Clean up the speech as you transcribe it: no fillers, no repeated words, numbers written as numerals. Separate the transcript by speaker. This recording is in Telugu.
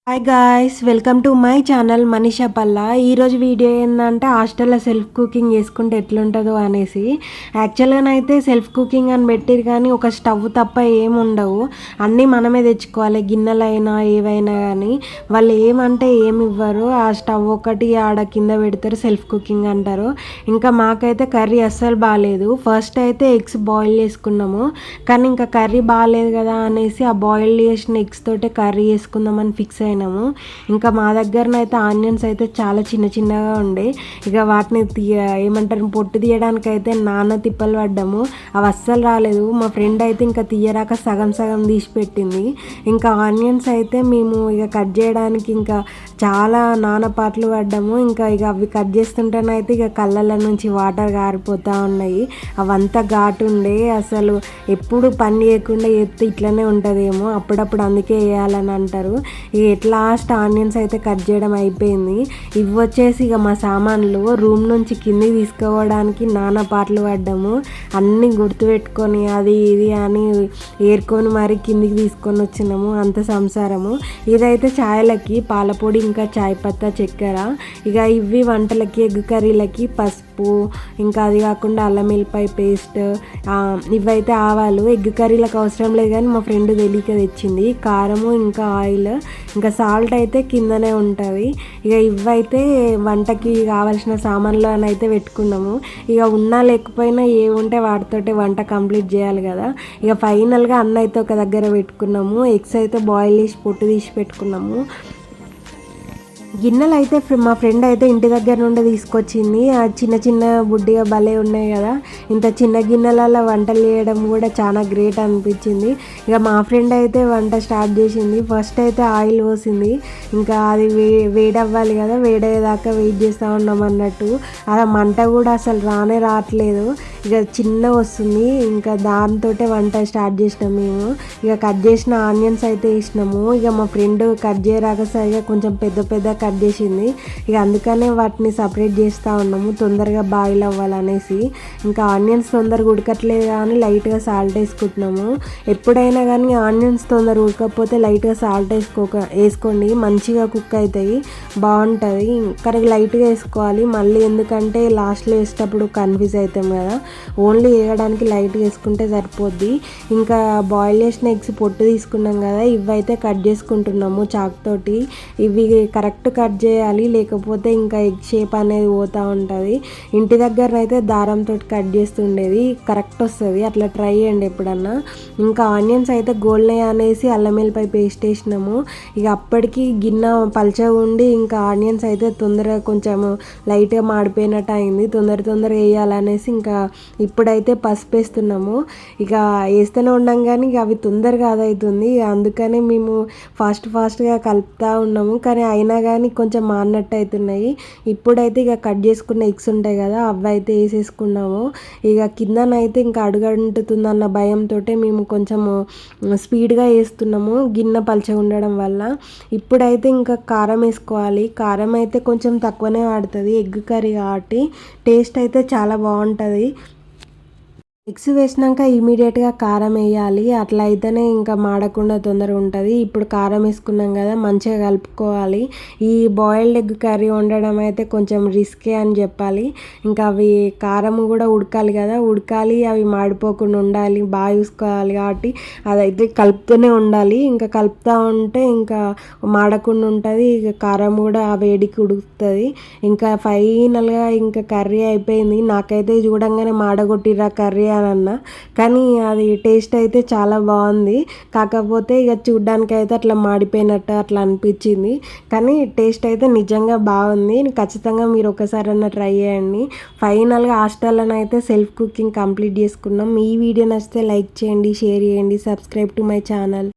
Speaker 1: Hi guys, welcome to my channel Manisha Palla. ఈరోజు వీడియో ఏంటంటే హాస్టల్లో సెల్ఫ్ కుకింగ్ చేసుకుంటే ఎట్లుంటుందో అనేసి. యాక్చువల్గానైతే సెల్ఫ్ కుకింగ్ అని పెట్టిరు కానీ ఒక స్టవ్ తప్ప ఏమి ఉండవు, అన్నీ మనమే తెచ్చుకోవాలి. గిన్నెలైనా ఏవైనా కానీ వాళ్ళు ఏమంటే ఏమి ఇవ్వరు. ఆ స్టవ్ ఒకటి ఆడ కింద పెడతారు, సెల్ఫ్ కుకింగ్ అంటారు. ఇంకా మాకైతే కర్రీ అస్సలు బాగాలేదు. ఫస్ట్ అయితే ఎగ్స్ బాయిల్ చేసుకున్నాము, కానీ ఇంకా కర్రీ బాగాలేదు కదా అనేసి ఆ బాయిల్ చేసిన ఎగ్స్ తోటే కర్రీ చేసుకుందామని ఫిక్స్ అయినాము. ఇంకా మా దగ్గరనైతే ఆనియన్స్ అయితే చాలా చిన్న చిన్నగా ఉండే, ఇక వాటిని ఏమంటారు పొట్టు తీయడానికి అయితే నాన్న తిప్పలు పడ్డాము. అవి అస్సలు రాలేదు. మా ఫ్రెండ్ అయితే ఇంకా తీయరాక సగం సగం తీసి పెట్టింది. ఇంకా ఆనియన్స్ అయితే మేము ఇక కట్ చేయడానికి ఇంకా చాలా నానపాట్లు పడ్డాము. ఇంకా ఇక అవి కట్ చేస్తుంటేనైతే ఇక కళ్ళల నుంచి వాటర్ గారిపోతూ ఉన్నాయి. అవంతా ఘాటు ఉండే, అసలు ఎప్పుడు పని చేయకుండా ఎత్తి ఇట్లనే ఉంటుందేమో, అప్పుడప్పుడు అందుకే వేయాలని అంటారు. ఇక లాస్ట్ ఆనియన్స్ అయితే కట్ చేయడం అయిపోయింది. ఇవి వచ్చేసి ఇక మా సామాన్లు రూమ్ నుంచి కింది తీసుకోవడానికి నానా పాటలు పడ్డాము. అన్నీ గుర్తుపెట్టుకొని అది ఇది అని ఏరుకొని మరి కిందికి తీసుకొని వచ్చినాము. అంత సంసారము. ఇదైతే ఛాయలకి పాలపొడి, ఇంకా చాయ్ పత్తా, చక్కెర. ఇక ఇవి వంటలకి, ఎగ్ కర్రీలకి పసుపు, ఇంకా అది కాకుండా అల్లం వెల్లిపాయ పేస్ట్, ఇవైతే ఆవాలు. ఎగ్ కర్రీలకు అవసరం లేదు కానీ మా ఫ్రెండ్ తెలియక తెచ్చింది. కారము, ఇంకా ఆయిల్, ఇంకా సాల్ట్ అయితే కిందనే ఉంటుంది. ఇక ఇవైతే వంటకి కావాల్సిన సామాన్లు అని అయితే పెట్టుకున్నాము. ఇక ఉన్నా లేకపోయినా ఏ ఉంటే వాటితోటే వంట కంప్లీట్ చేయాలి కదా. ఇక ఫైనల్గా అన్న అయితే ఒక దగ్గర పెట్టుకున్నాము. ఎగ్స్ అయితే బాయిల్ చేసి పొట్టు తీసి పెట్టుకున్నాము. గిన్నెలు అయితే మా ఫ్రెండ్ అయితే ఇంటి దగ్గర నుండి తీసుకొచ్చింది. ఆ చిన్న చిన్న బుడ్డిగా భలే ఉన్నాయి కదా. ఇంత చిన్న గిన్నెలలో వంటలు చేయడం కూడా చాలా గ్రేట్ అనిపించింది. ఇక మా ఫ్రెండ్ అయితే వంట స్టార్ట్ చేసింది. ఫస్ట్ అయితే ఆయిల్ పోసింది. ఇంకా అది వేడవ్వాలి కదా, వేడయ్యేదాకా వెయిట్ చేస్తూ ఉన్నాం అన్నట్టు. అలా మంట కూడా అసలు రావట్లేదు. ఇక చిన్న వస్తుంది. ఇంకా దాంతో వంట స్టార్ట్ చేసినాం మేము. ఇక కట్ చేసిన ఆనియన్స్ అయితే వేసినాము. ఇక మా ఫ్రెండ్ కట్ చేయరాక సరిగా కొంచెం పెద్ద పెద్ద కట్ చేసింది. ఇక అందుకనే వాటిని సపరేట్ చేస్తూ ఉన్నాము, తొందరగా బాయిల్ అవ్వాలనేసి. ఇంకా ఆనియన్స్ తొందరగా ఉడకట్లేదు కానీ లైట్గా సాల్ట్ వేసుకుంటున్నాము. ఎప్పుడైనా కానీ ఆనియన్స్ తొందరగా ఉడకపోతే లైట్గా సాల్ట్ వేసుకోండి, మంచిగా కుక్ అవుతాయి, బాగుంటుంది. కానీ లైట్గా వేసుకోవాలి మళ్ళీ, ఎందుకంటే లాస్ట్లో వేసేటప్పుడు కన్ఫ్యూజ్ అవుతాం కదా. ఓన్లీ వేయడానికి లైట్గా వేసుకుంటే సరిపోద్ది. ఇంకా బాయిల్ చేసిన ఎగ్స్ పొట్టు తీసుకున్నాం కదా, ఇవైతే కట్ చేసుకుంటున్నాము చాక్ తోటి. ఇవి కరెక్ట్ కట్ చేయాలి, లేకపోతే ఇంకా ఎగ్ షేప్ అనేది పోతూ ఉంటుంది. ఇంటి దగ్గర అయితే దారంతో కట్ చేస్తుండేది, కరెక్ట్ వస్తుంది. అట్లా ట్రై చేయండి ఎప్పుడన్నా. ఇంకా ఆనియన్స్ అయితే గోల్డెన్ అనేసి అల్లం వెల్లిపాయ పేస్ట్ వేసినాము. ఇక అప్పటికి గిన్నె పల్చగా ఉండి ఇంకా ఆనియన్స్ అయితే తొందరగా కొంచెం లైట్గా మాడిపోయినట్టు అయింది. తొందరగా వేయాలనేసి ఇంకా ఇప్పుడైతే పసుపు వేస్తున్నాము. ఇక వేస్తూనే ఉన్నాం కానీ ఇక అవి తొందరగా అదవుతుంది. అందుకనే మేము ఫాస్ట్గా కలుపుతూ ఉన్నాము. కానీ అయినా కానీ కొంచెం మారినట్టు అవుతున్నాయి. ఇప్పుడైతే ఇక కట్ చేసుకున్న ఎగ్స్ ఉంటాయి కదా, అవి అయితే వేసేసుకున్నాము. ఇక కిందనైతే ఇంకా అడుగంటుతుందన్న భయంతో మేము కొంచెము స్పీడ్గా వేస్తున్నాము, గిన్నె పలచగా ఉండడం వల్ల. ఇప్పుడైతే ఇంకా కారం వేసుకోవాలి. కారం అయితే కొంచెం తక్కువనే వాడుతుంది, ఎగ్ కర్రీ కాబట్టి టేస్ట్ అయితే చాలా బాగుంటుంది. ఎగ్స్ వేసినాక ఇమీడియట్గా కారం వేయాలి, అట్లా అయితేనే ఇంకా మాడకుండా తొందరగా ఉంటుంది. ఇప్పుడు కారం వేసుకున్నాం కదా, మంచిగా కలుపుకోవాలి. ఈ బాయిల్డ్ ఎగ్ కర్రీ వండడం అయితే కొంచెం రిస్కే అని చెప్పాలి. ఇంకా అవి కారం కూడా ఉడకాలి కదా, అవి మాడిపోకుండా ఉండాలి, బాగా చూసుకోవాలి. కాబట్టి అదైతే కలుపుతూనే ఉండాలి. ఇంకా కలుపుతూ ఉంటే ఇంకా మాడకుండా ఉంటుంది. ఇక కారం కూడా ఆ వేడికి ఉడుకుతుంది. ఇంకా ఫైనల్గా ఇంకా కర్రీ అయిపోయింది. నాకైతే చూడంగానే మాడగొట్టిరా కర్రీ అని అన్నా, కానీ అది టేస్ట్ అయితే చాలా బాగుంది. కాకపోతే ఇక చూడ్డానికి అయితే అట్లా మాడిపోయినట్టు అట్లా అనిపించింది. కానీ టేస్ట్ అయితే నిజంగా బాగుంది. ఖచ్చితంగా మీరు ఒకసారన్నా ట్రై చేయండి. ఫైనల్గా హాస్టల్లోనే అయితే సెల్ఫ్ కుకింగ్ కంప్లీట్ చేసుకున్నాం. ఈ వీడియో నచ్చితే లైక్ చేయండి, షేర్ చేయండి, సబ్స్క్రైబ్ టు మై ఛానల్.